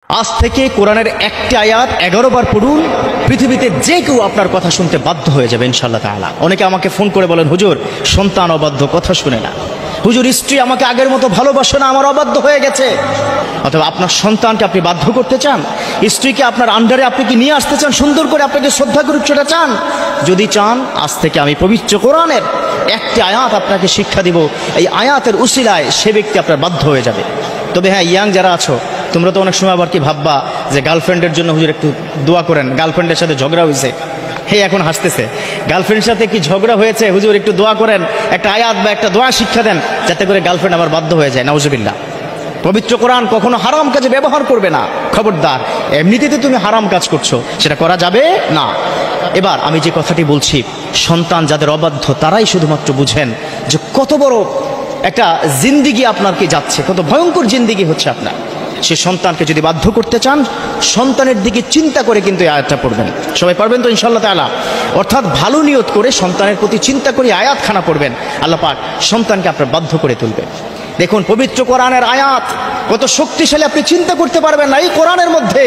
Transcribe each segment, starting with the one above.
আজ থেকে কোরআনের একটি আয়াত 11 বার পড়ুন, পৃথিবীতে যে কেউ আপনার কথা শুনতে বাধ্য হয়ে যাবে ইনশাআল্লাহ তাআলা। অনেকে আমাকে ফোন করে বলেন, হুজুর সন্তান অবাধ্য, কথা শুনে না। হুজুর স্ত্রী আমাকে আগের মতো ভালোবাসে না, আমার অবাধ্য হয়ে গেছে। অথবা আপনার সন্তানকে আপনি বাধ্য করতে চান, স্ত্রীকে আপনার আন্ডারে আপনি কি নিয়ে আসতে চান, সুন্দর করে আপনাকে শ্রদ্ধা করুক সেটা চান? যদি চান, আজ থেকে আমি পবিত্র কোরআনের একটি আয়াত আপনাকে শিক্ষা দিব, এই আয়াতের উসিলায় সে ব্যক্তি আপনার বাধ্য হয়ে যাবে। তবে হ্যাঁ, ইয়াং যারা আছো, তোমরা তো অনেক সময় আবার কি ভাববা যে গার্লফ্রেন্ডের জন্য হুজুর একটু দোয়া করেন, গার্লফ্রেন্ডের সাথে ঝগড়া হয়েছে। হে, এখন হাসতেছে, গার্লফ্রেন্ডের সাথে কি ঝগড়া হয়েছে, হুজুর একটু দোয়া করেন, একটা আয়াত বা একটা দোয়া শিক্ষা দেন যাতে করে গার্লফ্রেন্ড আবার বাধ্য হয়ে যায়। নাউজুবিল্লাহ। পবিত্র কোরআন কখনো হারাম কাজে ব্যবহার করবে না, খবরদার। এমনিতে তুমি হারাম কাজ করছো, সেটা করা যাবে না। এবার আমি যে কথাটি বলছি, সন্তান যাদের অবাধ্য তারাই শুধুমাত্র বুঝেন যে কত বড় একটা জিন্দিগি আপনার কি যাচ্ছে, কত ভয়ঙ্কর জিন্দিগি হচ্ছে আপনার। সে সন্তানকে যদি বাধ্য করতে চান, সন্তানের দিকে চিন্তা করে কিন্তু এই আয়াতটা পড়বেন। সবাই পারবেন তো ইনশাআল্লাহ তাআলা? অর্থাৎ ভালো নিয়ত করে সন্তানের প্রতি চিন্তা করে আয়াতখানা পড়বেন, আল্লাহ পাক সন্তানকে আপনার বাধ্য করে তুলবেন। দেখুন পবিত্র কোরআনের আয়াত কত শক্তিশালী, আপনি চিন্তা করতে পারবেন না। এই কোরআনের মধ্যে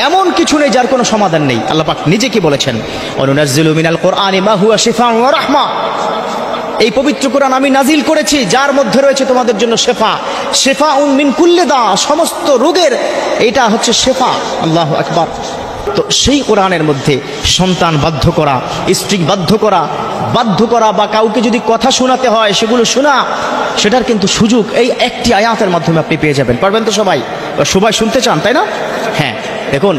এমন কিছু নেই যার কোনো সমাধান নেই। আল্লাহ পাক নিজে কি বলেছেন? ওয়ানুনাজ্জিলু মিনাল কোরআনি মা হুয়া শিফাউন ওয়া রাহমা। এই পবিত্র কোরআন আমি নাজিল করেছি যার মধ্যে রয়েছে তোমাদের জন্য শেফা, শেফাউন মিন কুল্লি দা, সমস্ত রোগের এটা হচ্ছে শেফা। আল্লাহু আকবার। তো সেই কোরআনের মধ্যে সন্তান বাধ্য করা, স্ত্রী বাধ্য করা বা কাউকে যদি কথা শোনাতে হয় সেগুলো শোনা, সেটার কিন্তু সুযোগ এই একটি আয়াতের মাধ্যমে আপনি পেয়ে যাবেন। পারবেন তো সবাই? সবাই শুনতে চান, তাই না? হ্যাঁ, দেখুন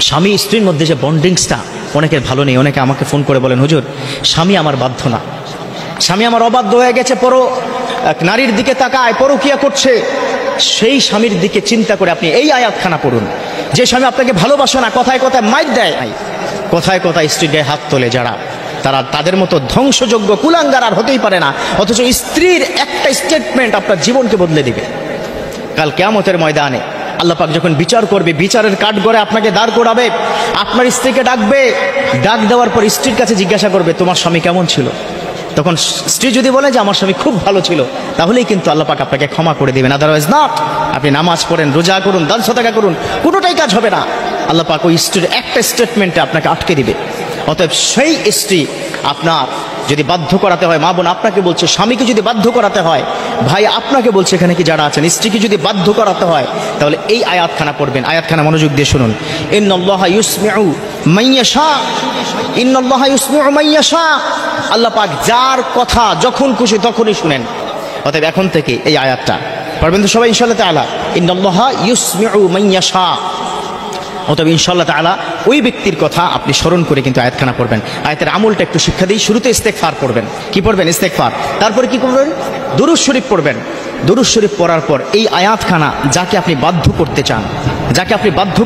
স্বামী স্ত্রীর মধ্যে যে বন্ডিংসটা অনেকের ভালো নেই। অনেকে আমাকে ফোন করে বলেন, হুজুর স্বামী আমার বাধ্য না, স্বামী আমার অবাধ্য হয়ে গেছে, নারীর দিকে তাকায়, পরকিয়া করছে। সেই স্বামীর দিকে চিন্তা করে আপনি এই আয়াতখানা পড়ুন। যে স্বামী আপনাকে ভালোবাসে না, কথায় কথায় মাইর দেয়, কথায় কথায় স্ত্রীর গায়ে হাত তোলে, যারা তাদের মতো ধ্বংসযোগ্য কুলাঙ্গার আর হতেই পারে না। অথচ স্ত্রীর একটা স্টেটমেন্ট আপনার জীবনকে বদলে দিবে। কাল কিয়ামতের ময়দানে আল্লাহ পাক যখন বিচার করবে, বিচারের কাঠগড়ে আপনাকে দাঁড় করাবে, আপনার স্ত্রীকে ডাকবে, ডাক দেওয়ার পর স্ত্রীর কাছে জিজ্ঞাসা করবে, তোমার স্বামী কেমন ছিল? তখন স্ত্রী যদি বলে যে আমার স্বামী খুব ভালো ছিল, তাহলেই কিন্তু আল্লাহ পাক আপনাকে ক্ষমা করে দিবেন। Otherwise not. আপনি নামাজ পড়েন, রোজা করুন, দান সাদাকা করুন, কোনোটাই কাজ হবে না। আল্লাহ পাক ওই স্ত্রীর একটা স্টেটমেন্টে আপনাকে আটকে দিবে। অতএব সেই স্ত্রী আপনার যদি বাধ্য করাতে হয়, মা বোন আপনাকে বলছে, স্বামীকে যদি বাধ্য করাতে হয়, ভাই আপনাকে বলছে, এখানে কি যারা আছেন, স্ত্রীকে যদি বাধ্য করাতে হয়, তাহলে এই আয়াতখানা পড়বেন। আয়াতখানা মনোযোগ দিয়ে শুনুন। ইন্নাল্লাহা ইউসমিউ মান ইয়াশা, ইন্নাল্লাহা ইউসমিউ মান ইয়াশা। আল্লাহ পাক যার কথা যখন খুশি তখনই শুনেন। অতএব এখন থেকে এই আয়াতটা পারবেন তো সবাই ইনশাআল্লাহ তাআলা? ইন্নাল্লাহা ইউসমিউ মান ইয়াশা। অতএব ইনশাআল্লাহ তাআলা ওই ব্যক্তির কথা আপনি স্মরণ করে কিন্তু আয়াতখানা পড়বেন। আয়াতের আমলটা একটু শিক্ষা দিই। শুরুতে ইস্তেগফার পড়বেন। কি পড়বেন? ইস্তেগফার। তারপরে কি করবেন? দুরূদ শরীফ পড়বেন। দুরূদ শরীফ পড়ার পর এই আয়াতখানা যাকে আপনি বাধ্য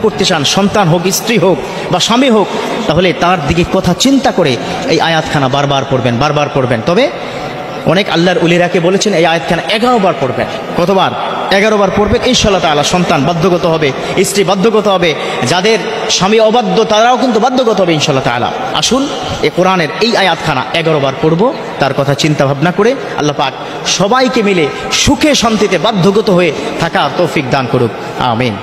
করতে চান, সন্তান হোক, স্ত্রী হোক বা স্বামী হোক, তাহলে তার দিকে কথা চিন্তা করে এই আয়াতখানা বারবার পড়বেন। তবে অনেক আল্লাহর উলিরাকে বলেছেন এই আয়াতখানা 11 বার পড়বেন। কতবার? 11 বার পড়বেন। ইনশাআল্লাহ তাআলা সন্তান বাধ্যগত হবে, স্ত্রী বাধ্যগত হবে, যাদের স্বামী অবাধ্য তারাও কিন্তু বাধ্যগত হবে ইনশাআল্লাহ তাআলা। আসুন এই কোরআনের এই আয়াতখানা 11 বার পড়ব, তার কথা চিন্তা ভাবনা করে আল্লাহ পাক সবাইকে মিলে সুখে শান্তিতে বাধ্যগত হয়ে থাকার তৌফিক দান করুক। আমিন।